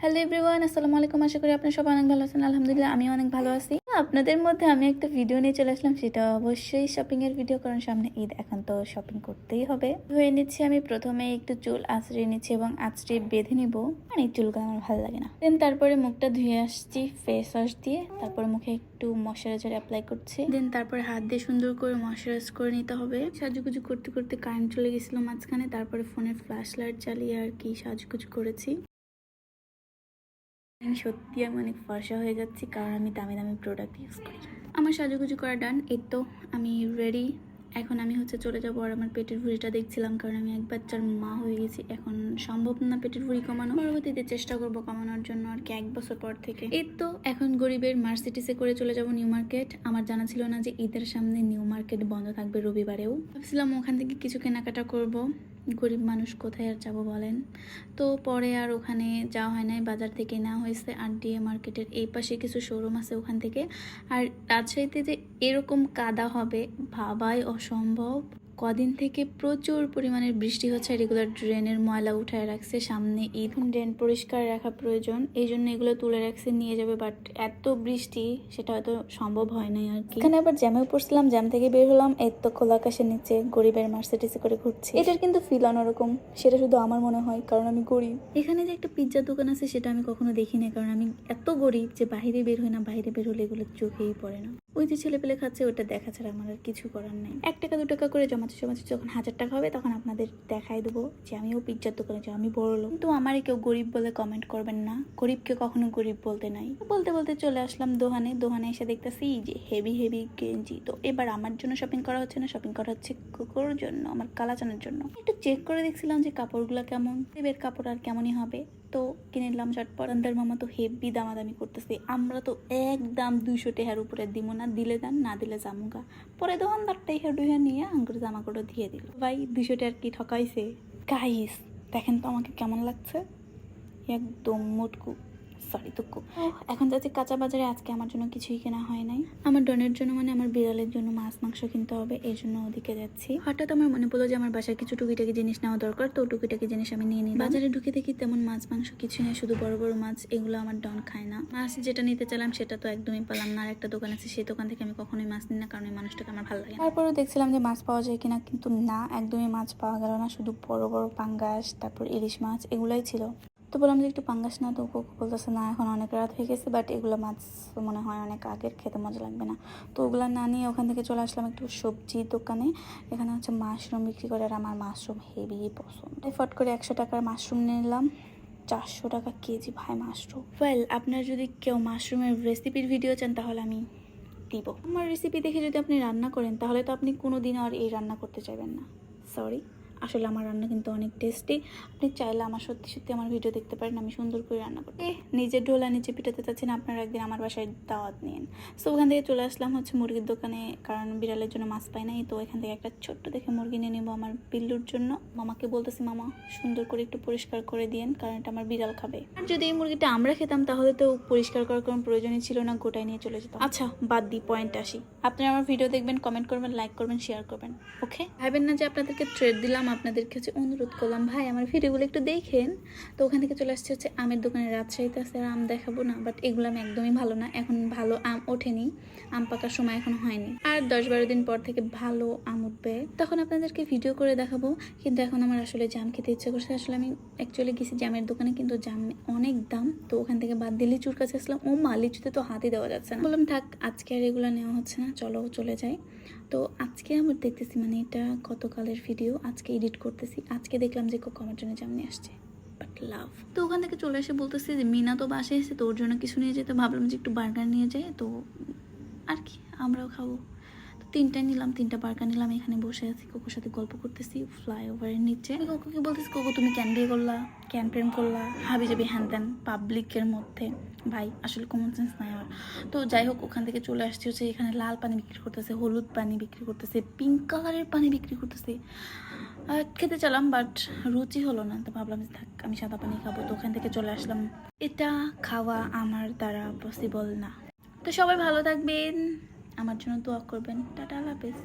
Hello everyone, আসসালামু আলাইকুম। আশা করি আপনারা সবাই অনেক ভালো আছেন। আলহামদুলিল্লাহ আমি অনেক ভালো আছি। আপনাদের মধ্যে আমি একটা ভিডিও নিয়ে চলে আসলাম, সেটা অবশ্যই শপিং এর ভিডিও, কারণ সামনে ঈদ, এখন তো শপিং করতেই হবে। ধুয়ে নিচ্ছি আমি প্রথমে একটু চুল আঁচড়ে নিচ্ছি এবং আঁচড়ে বেঁধে নিব, মানে চুলগুলো আমার ভালো লাগে না। দেন তারপরে মুখটা ধুয়ে আসছি ফেস ওয়াশ দিয়ে, তারপরে মুখে একটু ময়শ্চারাইজার অ্যাপ্লাই করছি। দেন তারপরে হাত দিয়ে সুন্দর করে ময়শ্চারাইজ করে নিতে হবে। সাজুগুজু করতে করতে কারেন্ট চলে গেছিল মাঝখানে, তারপরে ফোনের ফ্ল্যাশ লাইট চালিয়ে আর কি সাজুগুজু করেছি। আমি সত্যি আমি অনেক ফর্সা হয়ে যাচ্ছি, কারণ আমি দামি দামি প্রোডাক্ট ইউজ করি। আমার সাজুগুজু করা ডান, এই তো আমি রেডি। এখন আমি চলে যাবো। আর আমার পেটের ভুঁড়িটা দেখছিলাম, কারণ আমি এক বাচ্চার মা হয়ে গেছি, এখন সম্ভব না পেটের ভুঁড়ি কমানো। পরবর্তীতে চেষ্টা করবো কমানোর জন্য আর কি, 1 বছর পর থেকে। এই তো এখন গরিবের মার্সিডিসে করে চলে যাব নিউ মার্কেট। আমার জানা ছিল না যে ঈদের সামনে নিউ মার্কেট বন্ধ থাকবে রবিবারেও। ভাবছিলাম ওখান থেকে কিছু কেনাকাটা করব, গরিব মানুষ কোথায় আর যাবো বলেন। তো পরে আর ওখানে যাওয়া হয় নাই, বাজার থেকে নেওয়া হয়েছে RDA মার্কেটের এই পাশে কিছু শোরুম আছে ওখান থেকে। আর রাজশাহীতে যে এরকম কাদা হবে ভাবাই অসম্ভব। কদিন থেকে প্রচুর পরিমাণের বৃষ্টি হচ্ছে, রেগুলার ড্রেনের ময়লা উঠায় রাখছে। সামনে ঈদ, ড্রেন পরিষ্কার রাখা প্রয়োজন, এই জন্য এগুলো তুলে রাখছে, নিয়ে যাবে। বাট এত বৃষ্টি সেটা হয়তো সম্ভব হয় নাই আর কি। এখানে আবার জ্যামেও পড়ছিলাম, জ্যাম থেকে বের হলাম, এই তো খোলা আকাশের নিচে গরিবের মার্সিডিসে করে ঘুরছি। এটার কিন্তু ফিল অন্যরকম, সেটা শুধু আমার মনে হয়, কারণ আমি গরিব। এখানে যে একটা পিৎজার দোকান আছে সেটা আমি কখনো দেখি না, কারণ আমি এত গরিব যে বাইরে বের হই না। বাইরে বের হলে এগুলো চোখেই পড়ে না। ওই যে ছেলে পেলে খাচ্ছে, ওটা দেখা ছাড়া আমার আর কিছু করার নেই। 1 টাকা 2 টাকা করে জমাতে জমাতে যখন 1000 টাকা হবে, তখন আপনাদের দেখাই দেবো যে আমিও পিৎজার দোকানে যাই, আমি বড় লোক। কিন্তু আমার কেউ গরিব বলে কমেন্ট করবেন না, গরিবকে কখনো গরিব বলতে নাই। বলতে বলতে চলে আসলাম দোকানে এসে দেখতেছি যে হেভি হেভি গেঞ্জি। তো এবার আমার জন্য শপিং করা হচ্ছে না, শপিং করা হচ্ছে কুকুর জন্য, আমার কালাচানের জন্য। একটু চেক করে দেখছিলাম যে কাপড়গুলো কেমন, এবার কাপড় আর কেমনই হবে। তো কিনে নিলাম ঝটপট। আন্দার মামা তো হেভি দামাদামি করতেছে, আমরা তো একদম 200 টাকার উপরে দিব না, দিলে দাম, না দিলে জামুগা। পরে দোকানদার টাকা ডুইয়া নিয়ে আঙ্গুর জামাগুলো দিয়ে দিল। ভাই 200 টাকার কি ঠকাইছে। গাইস দেখেন তো আমাকে কেমন লাগছে, একদম মোটকু, সরি তুকু। এখন যাচ্ছি কাঁচা বাজারে। আজকে আমার জন্য কিছুই কেনা হয় নাই, আমার ডনের জন্য, মানে আমার বিড়ালের জন্য মাছ মাংস কিনতে হবে, এই জন্য ওদিকে যাচ্ছি। হঠাৎ আমার মনে পড়লো যে আমার বাসায় কিছু টুকিটাকি জিনিস নেওয়া দরকার, তো টুকিটাকি জিনিস আমি নিয়ে নিই। বাজারে ঢুকে দেখি তেমন মাছ মাংস কিছু নেই, শুধু বড় বড় মাছ, এগুলো আমার ডন খায় না। মাছ যেটা নিতে চাইলাম সেটা তো একদমই পেলাম না। আর একটা দোকান আছে, সেই দোকান থেকে আমি কখনোই মাছ নিই না, কারণ এই মানুষটাকে আমার ভালো লাগে না। তারপরেও দেখছিলাম যে মাছ পাওয়া যায় কিনা, কিন্তু না, একদমই মাছ পাওয়া গেল না। শুধু বড় বড় পাঙ্গাস, তারপর ইলিশ মাছ, এগুলাই ছিল। তো বললাম যে একটু পাঙ্গাস না, তো বলতেছে না, এখন অনেক রাত হয়ে গেছে, বাট এগুলো মাছ মনে হয় অনেক আগের, খেতে মজা লাগবে না। তো ওগুলো না নিয়ে ওখান থেকে চলে আসলাম একটু সবজির দোকানে। এখানে মাশরুম বিক্রি করে, আর আমার মাশরুম হেভি পছন্দ। ফট করে 100 টাকার মাশরুম নিয়ে নিলাম, 400 টাকা কেজি ভাই মাশরুম। ওয়েল, আপনার যদি কেউ মাশরুমের রেসিপির ভিডিও চান তাহলে আমি দিব। আমার রেসিপি দেখে যদি আপনি রান্না করেন, তাহলে তো আপনি কোনোদিন আর এই রান্না করতে চাইবেন না। সরি, আসলে আমার রান্না কিন্তু অনেক টেস্টি। আপনি চাইলে আমার সত্যি সত্যি আমার ভিডিও দেখতে পারেন, আমি সুন্দর করে রান্না করি। নিজের ঢোলা নিচে পিটাতে চাচ্ছি না, আপনারা একদিন আমার বাসায় দাওয়াত নিন। সো ওখান থেকে চলে আসলাম মুরগির দোকানে, কারণ বিড়ালের জন্য মাছ পাই নাই। তো এখান থেকে একটা ছোট্ট দেখে মুরগি নিয়ে নেবো আমার বিল্লুর জন্য। মামাকে বলতেছি, মামা সুন্দর করে একটু পরিষ্কার করে দিন, কারণ এটা আমার বিড়াল খাবে। আর যদি এই মুরগিটা আমরা খেতাম, তাহলে তো পরিষ্কার করার কোনো প্রয়োজনই ছিল না, গোটায় নিয়ে চলে যেতাম। আচ্ছা বাদ দিই, পয়েন্ট আসি। আপনারা আমার ভিডিও দেখবেন, কমেন্ট করবেন, লাইক করবেন, শেয়ার করবেন, ওকে? ভাবেন না যে আপনাদেরকে ট্রেড দিলাম, আপনাদেরকে অনুরোধ করলাম ভাই আমার ভিডিওগুলো একটু দেখেন। তো ওখান থেকে চলে আসছে আমের দোকানে। রাজশাহীতে আছে, আর আম দেখাবো না, বাট এগুলো আমি একদমই ভালো না, এখন ভালো আম ওঠেনি, আম পাকার সময় এখন হয়নি। আর 10-12 দিন পর থেকে ভালো আম উঠবে, তখন আপনাদেরকে ভিডিও করে দেখাবো। কিন্তু এখন আমার আসলে জাম খেতে ইচ্ছে করছে। আসলে আমি অ্যাকচুয়ালি গেছি জামের দোকানে, কিন্তু জাম অনেক দাম, তো ওখান থেকে বাদ দিয়ে লিচুর কাছে আসলাম। ও মা, লিচুতে তো হাতই দেওয়া যাচ্ছে না। বললাম থাক, আজকে আর এগুলো নেওয়া হচ্ছে না, চলো চলে যাই। তো আজকে আমার দেখতেছি, মানে এটা গতকালের ভিডিও, আজকে এডিট করতেছি। আজকে দেখলাম যে আমার জন্য জাম নিয়ে আসছে, বাট লাভ। তো ওখান থেকে চলে এসে বলতেছি যে মিনা তো বাসে এসে, তো ওর জন্য কিছু নিয়ে যেতে, ভাবলাম যে একটু বার্গার নিয়ে যাই, তো আর কি আমরাও খাবো। তো 3টাই নিলাম, 3টা বার্গার নিলাম। এখানে বসে আছি, কোকোর সাথে গল্প করতেছি ফ্লাইওভারের নিচে। কোকোকে বলতেছি, কোকো তুমি ক্যান বিয়ে করলা, ক্যান প্রেম করলা, হাবি যাবি হ্যান ত্যান পাবলিকের মধ্যে। ভাই আসলে কমন সেন্স নাই আমার। তো যাই হোক, ওখান থেকে চলে আসছি এখানে লাল পানি বিক্রি করতেছে, হলুদ পানি বিক্রি করতেছে, পিঙ্ক কালারের পানি বিক্রি করতেছে। খেতে চালাম, বাট রুচি হলো না, তো ভাবলাম থাক আমি সাদা পানি খাবো। তো ওখান থেকে চলে আসলাম। এটা খাওয়া আমার দ্বারা পসিবল না। তো সবাই ভালো থাকবেন, আমার জন্য দোয়া করবেন। টাটা, আল্লাহ হাফেজ।